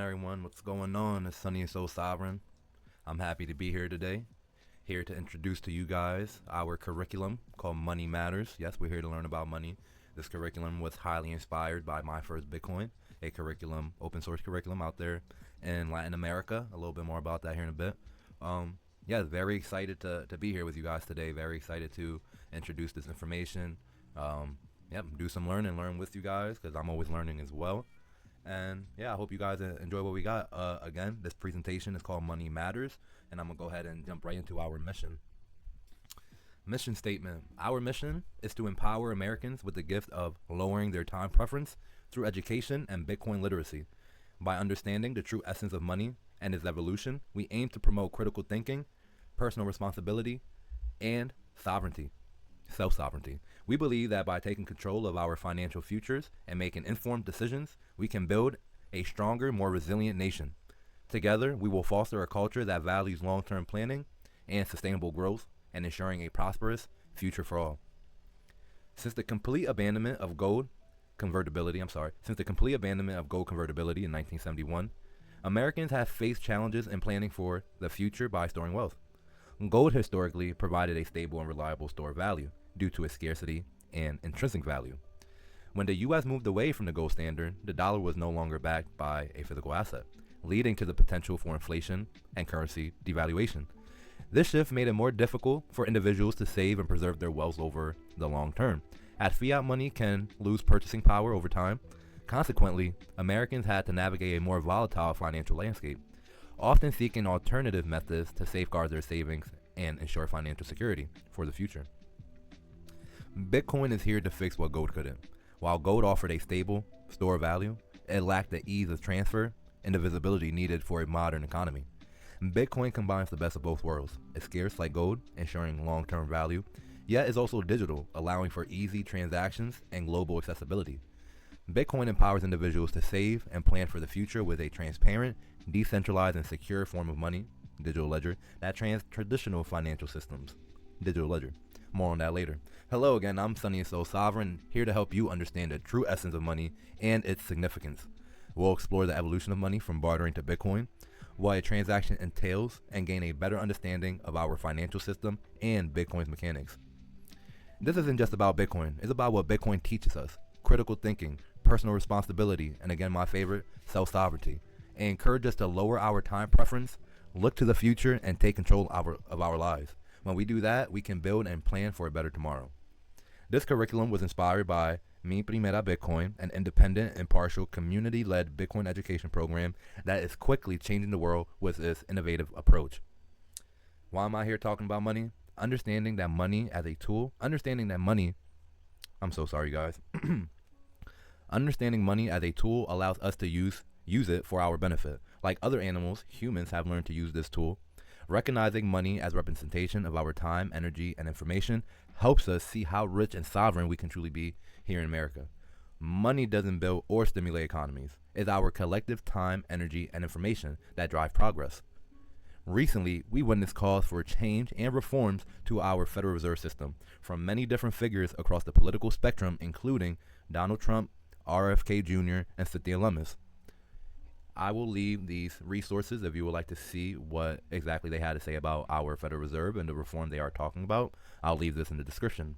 everyone. What's going on? It's Sunny and So Sovereign. I'm happy to be here today. Here to introduce to you guys our curriculum called Money Matters. Yes, we're here to learn about money. This curriculum was highly inspired by My First Bitcoin, a curriculum, open source curriculum out there in Latin America. A little bit more about that here in a bit. Yeah, very excited to be here with you guys today. Very excited to introduce this information. Do some learn with you guys because I'm always learning as well. And yeah, I hope you guys enjoy what we got. Again, this presentation is called Money Matters, and I'm going to go ahead and jump right into our mission. Mission statement. Our mission is to empower Americans with the gift of lowering their time preference through education and Bitcoin literacy. By understanding the true essence of money and its evolution, we aim to promote critical thinking, personal responsibility, and sovereignty. Self-sovereignty. We believe that by taking control of our financial futures and making informed decisions, we can build a stronger, more resilient nation. Together, we will foster a culture that values long-term planning and sustainable growth and ensuring a prosperous future for all. Since the complete abandonment of gold convertibility in 1971, Americans have faced challenges in planning for the future by storing wealth. Gold historically provided a stable and reliable store of value due to its scarcity and intrinsic value. When the U.S. moved away from the gold standard, the dollar was no longer backed by a physical asset, leading to the potential for inflation and currency devaluation. This shift made it more difficult for individuals to save and preserve their wealth over the long term, as fiat money can lose purchasing power over time. Consequently, Americans had to navigate a more volatile financial landscape, often seeking alternative methods to safeguard their savings and ensure financial security for the future. Bitcoin is here to fix what gold couldn't. While gold offered a stable store of value, it lacked the ease of transfer and the visibility needed for a modern economy. Bitcoin combines the best of both worlds. It's scarce like gold, ensuring long-term value, yet is also digital, allowing for easy transactions and global accessibility. Bitcoin empowers individuals to save and plan for the future with a transparent, decentralized, and secure form of money, digital ledger, that traditional financial systems, digital ledger. More on that later. Hello again, I'm Sunny and So Sovereign, here to help you understand the true essence of money and its significance. We'll explore the evolution of money from bartering to Bitcoin, what a transaction entails, and gain a better understanding of our financial system and Bitcoin's mechanics. This isn't just about Bitcoin, it's about what Bitcoin teaches us: critical thinking, personal responsibility, and again my favorite, self-sovereignty. It encourages us to lower our time preference, look to the future, and take control of our lives. When we do that, we can build and plan for a better tomorrow. This curriculum was inspired by Mi Primera Bitcoin, an independent, impartial, community-led Bitcoin education program that is quickly changing the world with its innovative approach. Why am I here talking about money? Understanding money as a tool allows us to use it for our benefit. Like other animals, humans have learned to use this tool. Recognizing money as representation of our time, energy, and information helps us see how rich and sovereign we can truly be here in America. Money doesn't build or stimulate economies. It's our collective time, energy, and information that drive progress. Recently, we witnessed calls for change and reforms to our Federal Reserve System from many different figures across the political spectrum, including Donald Trump, RFK Jr., and Cynthia Lummis. I will leave these resources if you would like to see what exactly they had to say about our Federal Reserve and the reform they are talking about. I'll leave this in the description.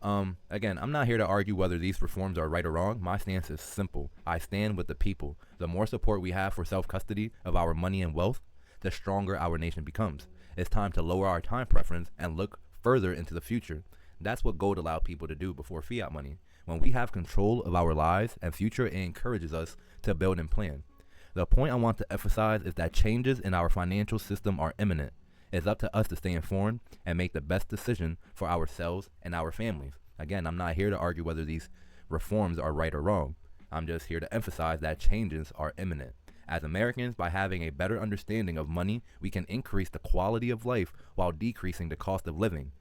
Again, I'm not here to argue whether these reforms are right or wrong. My stance is simple. I stand with the people. The more support we have for self-custody of our money and wealth, the stronger our nation becomes. It's time to lower our time preference and look further into the future. That's what gold allowed people to do before fiat money. When we have control of our lives and future, it encourages us to build and plan. The point I want to emphasize is that changes in our financial system are imminent. It's up to us to stay informed and make the best decision for ourselves and our families. Again, I'm not here to argue whether these reforms are right or wrong. I'm just here to emphasize that changes are imminent. As Americans, by having a better understanding of money, we can increase the quality of life while decreasing the cost of living.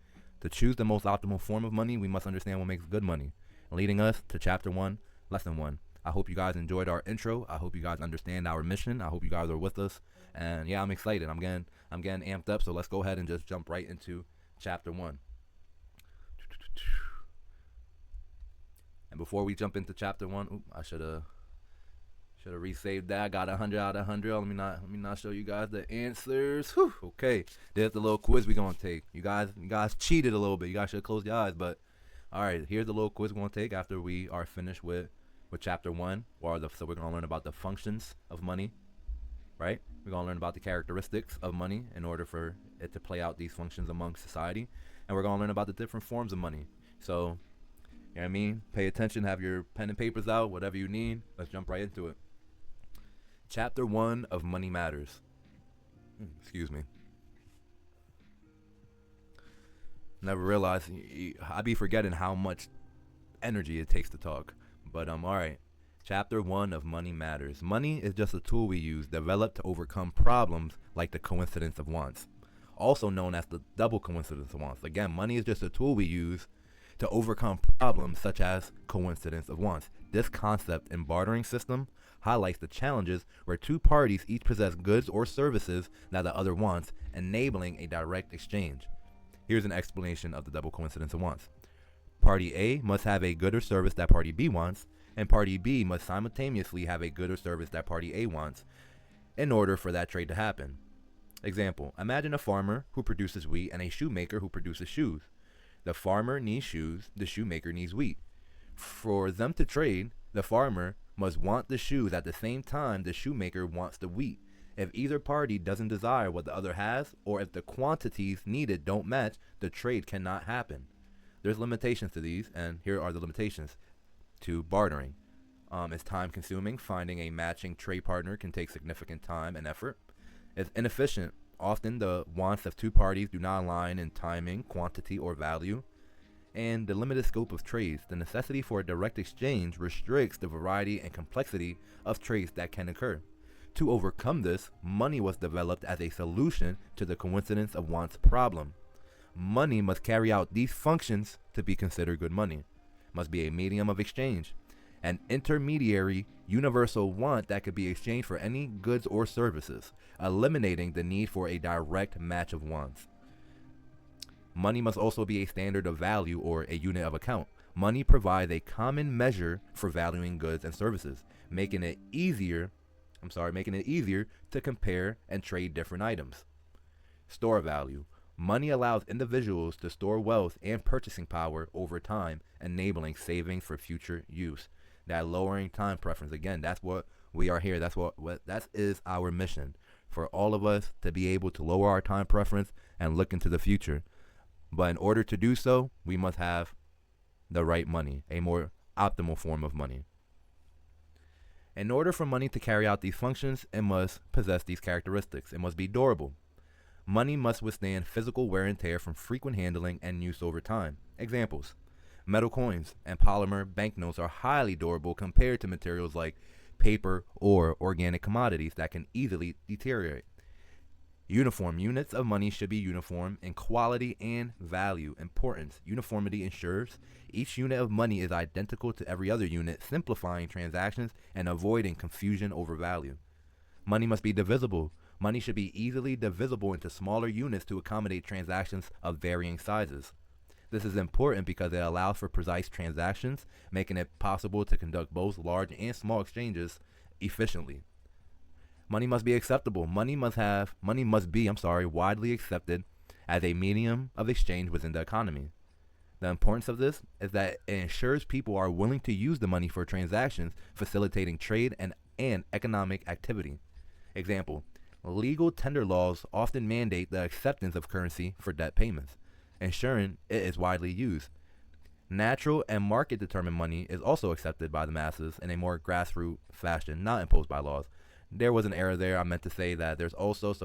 To choose the most optimal form of money, we must understand what makes good money, leading us to Chapter 1, Lesson 1. I hope you guys enjoyed our intro. I hope you guys understand our mission. I hope you guys are with us. And yeah, I'm excited. I'm getting amped up. So let's go ahead and just jump right into Chapter 1. And before we jump into Chapter 1, I should Should have resaved that. I got 100 out of 100. Let me not show you guys the answers. Whew. Okay, there's the little quiz we gonna take. You guys cheated a little bit. You guys should have closed your eyes. But all right, here's the little quiz we're gonna take after we are finished with chapter 1. So we're gonna learn about the functions of money, right? We're gonna learn about the characteristics of money in order for it to play out these functions among society, and we're gonna learn about the different forms of money. So, you know what I mean? Pay attention. Have your pen and papers out. Whatever you need. Let's jump right into it. Chapter 1 of Money Matters. Excuse me. Never realized I be forgetting how much energy it takes to talk. But all right. Chapter 1 of Money Matters. Money is just a tool we use developed to overcome problems like the coincidence of wants, also known as the double coincidence of wants. Again, money is just a tool we use to overcome problems such as coincidence of wants. This concept and bartering system highlights the challenges where two parties each possess goods or services that the other wants, enabling a direct exchange. Here's an explanation of the double coincidence of wants. Party A must have a good or service that Party B wants, and Party B must simultaneously have a good or service that Party A wants in order for that trade to happen. Example, imagine a farmer who produces wheat and a shoemaker who produces shoes. The farmer needs shoes, the shoemaker needs wheat. For them to trade, the farmer must want the shoes at the same time the shoemaker wants the wheat. If either party doesn't desire what the other has, or if the quantities needed don't match, the trade cannot happen. There's limitations to these, and here are the limitations to bartering. It's time consuming. Finding a matching trade partner can take significant time and effort. It's inefficient. Often the wants of two parties do not align in timing, quantity, or value. And the limited scope of trades. The necessity for a direct exchange restricts the variety and complexity of trades that can occur. To overcome this, money was developed as a solution to the coincidence of wants problem. Money must carry out these functions to be considered good money. Must be a medium of exchange, an intermediary universal want that could be exchanged for any goods or services, eliminating the need for a direct match of wants. Money must also be a standard of value or a unit of account. Money provides a common measure for valuing goods and services, making it easier to compare and trade different items. Store value. Money allows individuals to store wealth and purchasing power over time, enabling savings for future use. That lowering time preference. Again, that's what we are here. That is our mission, for all of us to be able to lower our time preference and look into the future. But in order to do so, we must have the right money, a more optimal form of money. In order for money to carry out these functions, it must possess these characteristics. It must be durable. Money must withstand physical wear and tear from frequent handling and use over time. Examples: metal coins and polymer banknotes are highly durable compared to materials like paper or organic commodities that can easily deteriorate. Uniform units of money should be uniform in quality and value. Importance: uniformity ensures each unit of money is identical to every other unit, simplifying transactions and avoiding confusion over value. Money must be divisible. Money should be easily divisible into smaller units to accommodate transactions of varying sizes. This is important because it allows for precise transactions, making it possible to conduct both large and small exchanges efficiently. Money must be acceptable. Money must be widely accepted as a medium of exchange within the economy. The importance of this is that it ensures people are willing to use the money for transactions, facilitating trade and economic activity. Example: legal tender laws often mandate the acceptance of currency for debt payments, ensuring it is widely used. Natural and market-determined money is also accepted by the masses in a more grassroots fashion, not imposed by laws. There was an error there. I meant to say that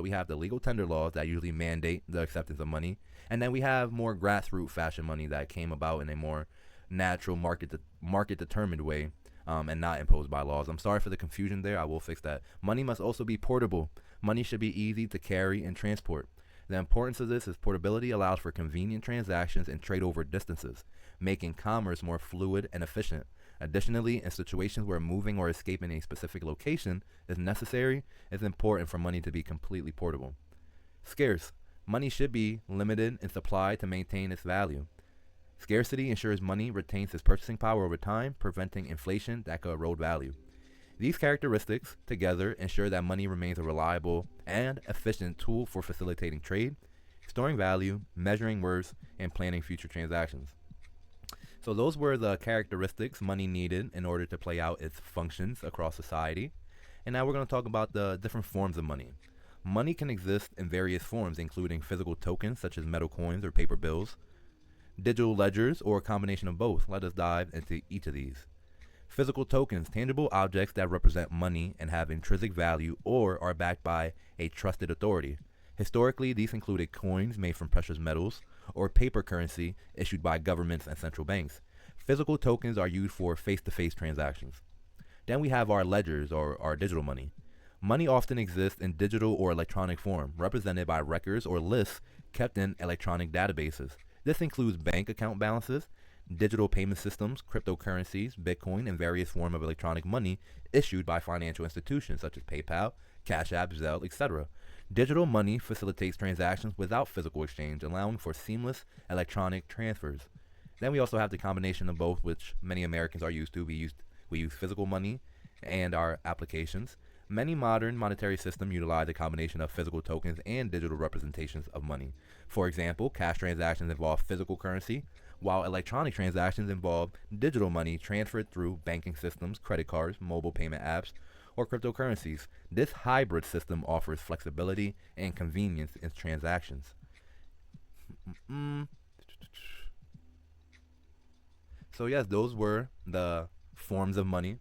we have the legal tender laws that usually mandate the acceptance of money, and then we have more grassroots fashion money that came about in a more natural market-determined way, and not imposed by laws. I'm sorry for the confusion there. I will fix that. Money must also be portable. Money should be easy to carry and transport. The importance of this is portability allows for convenient transactions and trade over distances, making commerce more fluid and efficient. Additionally, in situations where moving or escaping a specific location is necessary, it's important for money to be completely portable. Scarce. Money should be limited in supply to maintain its value. Scarcity ensures money retains its purchasing power over time, preventing inflation that could erode value. These characteristics together ensure that money remains a reliable and efficient tool for facilitating trade, storing value, measuring worth, and planning future transactions. So those were the characteristics money needed in order to play out its functions across society. And now we're going to talk about the different forms of money. Money can exist in various forms, including physical tokens such as metal coins or paper bills, digital ledgers, or a combination of both. Let us dive into each of these. Physical tokens, tangible objects that represent money and have intrinsic value or are backed by a trusted authority. Historically, these included coins made from precious metals or paper currency issued by governments and central banks. Physical tokens are used for face-to-face transactions. Then we have our ledgers or our digital money. Money often exists in digital or electronic form, represented by records or lists kept in electronic databases. This includes bank account balances, digital payment systems, cryptocurrencies, Bitcoin, and various forms of electronic money issued by financial institutions such as PayPal, Cash App, Zelle, etc. Digital money facilitates transactions without physical exchange, allowing for seamless electronic transfers. Then we also have the combination of both, which many Americans are used to. We use physical money and our applications. Many modern monetary systems utilize a combination of physical tokens and digital representations of money. For example, cash transactions involve physical currency, while electronic transactions involve digital money transferred through banking systems, credit cards, mobile payment apps, or cryptocurrencies. This hybrid system offers flexibility and convenience in transactions. So yes, those were the forms of money,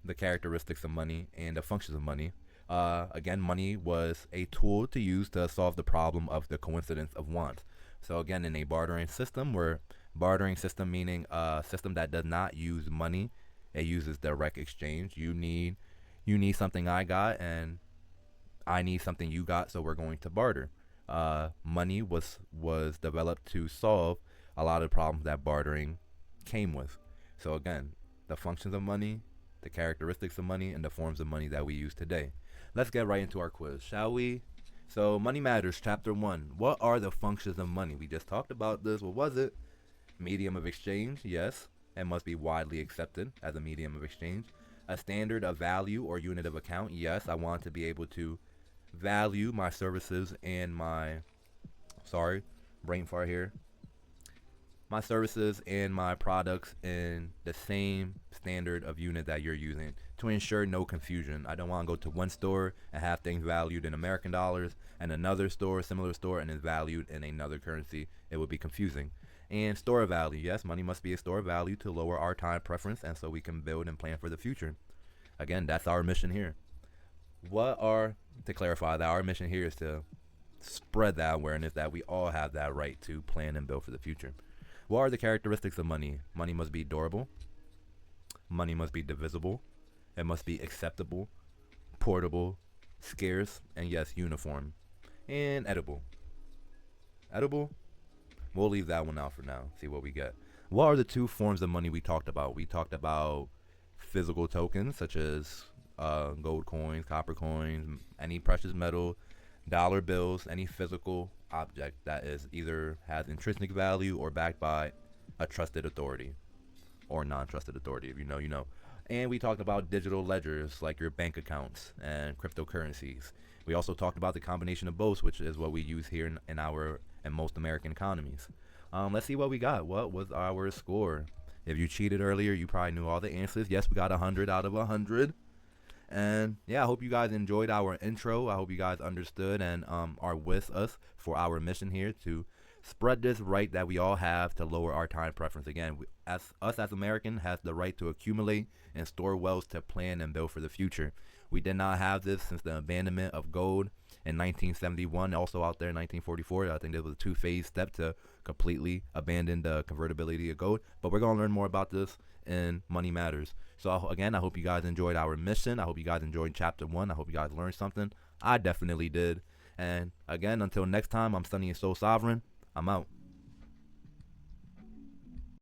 the characteristics of money, and the functions of money. Again, money was a tool to use to solve the problem of the coincidence of wants. So again, in a bartering system, where bartering system meaning a system that does not use money, it uses direct exchange. You need something I got, and I need something you got, so we're going to barter. Money was developed to solve a lot of problems that bartering came with. So again, the functions of money, the characteristics of money, and the forms of money that we use today. Let's get right into our quiz, shall we? So, Money Matters, Chapter 1. What are the functions of money? We just talked about this. What was it? Medium of exchange, yes. It must be widely accepted as a medium of exchange. A standard of value or unit of account, yes. I want to be able to value my services and my, brain fart here. My services and my products in the same standard of unit that you're using to ensure no confusion. I don't want to go to one store and have things valued in American dollars and another store, similar store, and is valued in another currency. It would be confusing. And store of value. Yes, money must be a store of value to lower our time preference and so we can build and plan for the future. Again, that's our mission here. To clarify that our mission here is to spread that awareness that we all have that right to plan and build for the future. What are the characteristics of money? Money must be durable. Money must be divisible. It must be acceptable, portable, scarce, and yes, uniform. And edible. Edible? We'll leave that one out for now. See what we get. What are the two forms of money we talked about? We talked about physical tokens such as gold coins, copper coins, any precious metal, dollar bills, any physical object that is either has intrinsic value or backed by a trusted authority or non-trusted authority. If you know, you know. And we talked about digital ledgers like your bank accounts and cryptocurrencies. We also talked about the combination of both, which is what we use here in most American economies. Let's see what we got. What was our score? If you cheated earlier, you probably knew all the answers. Yes, we got 100 out of 100. And yeah, I hope you guys enjoyed our intro. I hope you guys understood and are with us for our mission here to spread this right that we all have to lower our time preference. Again, as Americans has the right to accumulate and store wealth to plan and build for the future. We did not have this since the abandonment of gold in 1971. Also out there in 1944, I think there was a two-phase step to completely abandon the convertibility of gold. But we're going to learn more about this in Money Matters. So again, I hope you guys enjoyed our mission. I hope you guys enjoyed Chapter 1. I hope you guys learned something. I definitely did. And again, until next time, I'm Sunny and So Sovereign. I'm out.